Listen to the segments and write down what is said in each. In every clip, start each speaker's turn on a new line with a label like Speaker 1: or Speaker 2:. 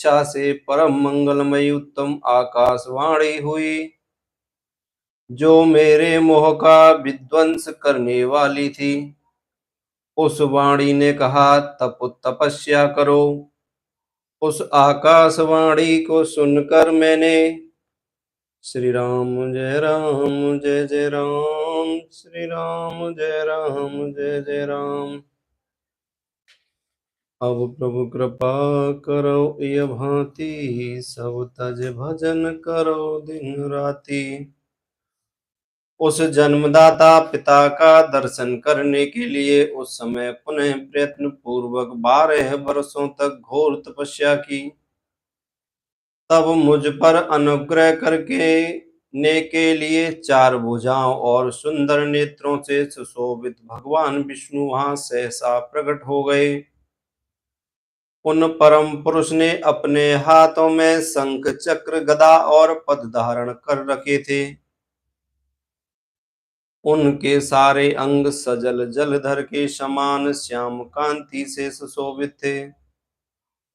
Speaker 1: इच्छा से परम मंगलमयी उत्तम आकाशवाणी हुई, जो मेरे मोह का विध्वंस करने वाली थी। उस वाणी ने कहा, तप तपस्या करो। उस आकाशवाणी को सुनकर मैंने राम जय राम, श्री राम जय जय राम। अब प्रभु कृपा करो ये भांति, सब तज भजन करो दिन राति। उस जन्मदाता पिता का दर्शन करने के लिए उस समय पुनः प्रयत्न पूर्वक 12 वर्षों तक घोर तपस्या की। तब मुझ पर अनुग्रह करके ने के लिए 4 भुजाओं और सुंदर नेत्रों से सुशोभित भगवान विष्णु वहां सहसा प्रकट हो गए। उन परम पुरुष ने अपने हाथों में शंख चक्र गदा और पद धारण कर रखे थे। उनके सारे अंग सजल जलधर के समान श्याम कांति से सुशोभित थे।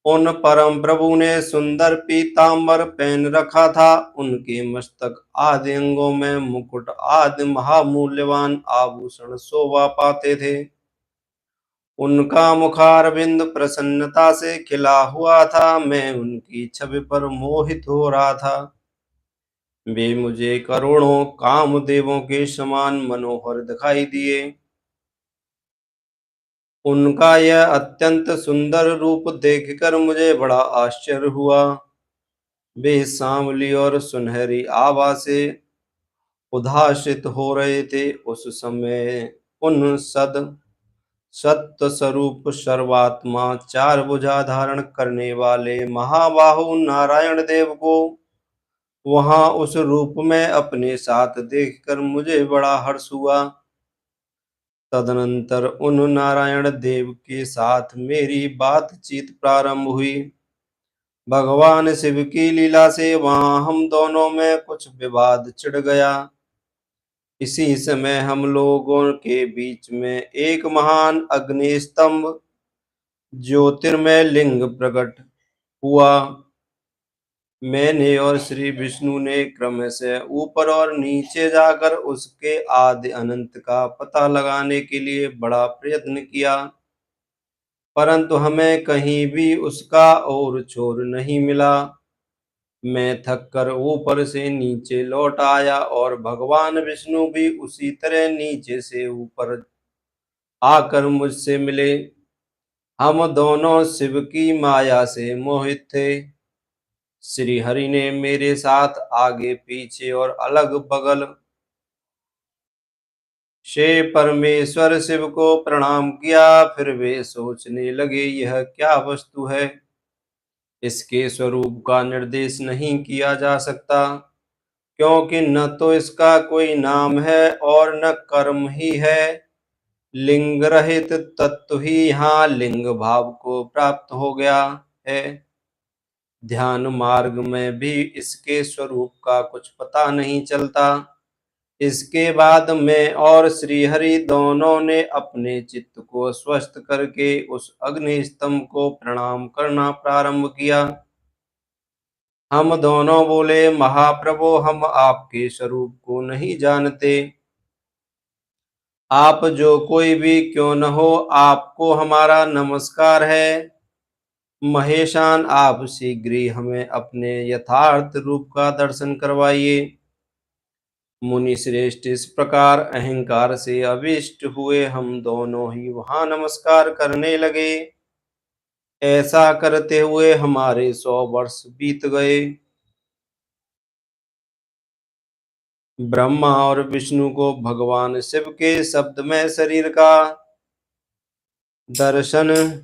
Speaker 1: उन परम प्रभु ने सुंदर पीतांबर पहन रखा था। उनके मस्तक आदि अंगों में मुकुट आदि महामूल्यवान आभूषण शोभा पाते थे। उनका मुखारविंद प्रसन्नता से खिला हुआ था। मैं उनकी छवि पर मोहित हो रहा था। वे मुझे करोड़ों कामदेवों के समान मनोहर दिखाई दिए। उनका यह अत्यंत सुंदर रूप देखकर मुझे बड़ा आश्चर्य हुआ। वे सांवली और सुनहरी आभा से उद्भासित हो रहे थे। उस समय उन सत्य स्वरूप सर्वात्मा 4 भुजा धारण करने वाले महाबाहु नारायण देव को वहां उस रूप में अपने साथ देखकर मुझे बड़ा हर्ष हुआ। तदनंतर उन नारायण देव के साथ मेरी बातचीत प्रारंभ हुई। भगवान शिव की लीला से वहां हम दोनों में कुछ विवाद छिड़ गया। इसी समय हम लोगों के बीच में एक महान अग्नि स्तंभ ज्योतिर्मय लिंग प्रकट हुआ। मैंने और श्री विष्णु ने क्रमशः ऊपर और नीचे जाकर उसके आदि अनंत का पता लगाने के लिए बड़ा प्रयत्न किया, परंतु हमें कहीं भी उसका और छोर नहीं मिला। मैं थक कर ऊपर से नीचे लौट आया और भगवान विष्णु भी उसी तरह नीचे से ऊपर आकर मुझसे मिले। हम दोनों शिव की माया से मोहित थे। श्री हरि ने मेरे साथ आगे पीछे और अलग बगल से परमेश्वर शिव को प्रणाम किया। फिर वे सोचने लगे, यह क्या वस्तु है, इसके स्वरूप का निर्देश नहीं किया जा सकता, क्योंकि न तो इसका कोई नाम है और न कर्म ही है। लिंग रहित तत्व ही यहाँ लिंग भाव को प्राप्त हो गया है। ध्यान मार्ग में भी इसके स्वरूप का कुछ पता नहीं चलता। इसके बाद मैं और श्रीहरि दोनों ने अपने चित्त को स्वस्थ करके उस अग्नि स्तंभ को प्रणाम करना प्रारंभ किया। हम दोनों बोले, महाप्रभु, हम आपके स्वरूप को नहीं जानते। आप जो कोई भी क्यों न हो, आपको हमारा नमस्कार है। महेशान, आप शीघ्र ही हमें अपने यथार्थ रूप का दर्शन करवाइए। मुनि श्रेष्ठ इस प्रकार अहंकार से अविष्ट हुए। हम दोनों ही वहां नमस्कार करने लगे। ऐसा करते हुए हमारे 100 वर्ष बीत गए। ब्रह्मा और विष्णु को भगवान शिव के शब्दमय शरीर का दर्शन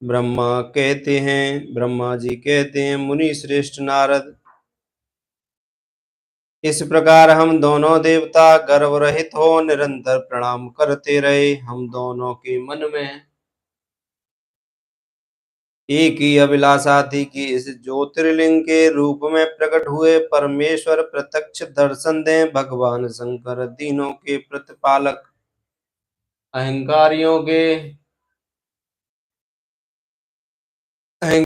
Speaker 1: ब्रह्मा जी कहते हैं, मुनि श्रेष्ठ नारद, इस प्रकार हम दोनों देवता गर्व रहित हो निरंतर प्रणाम करते रहे। हम दोनों के मन में एक ही अभिलाषा थी कि इस ज्योतिर्लिंग के रूप में प्रकट हुए परमेश्वर प्रत्यक्ष दर्शन दें। भगवान शंकर, दीनों के प्रतिपालक, अहंकारियों के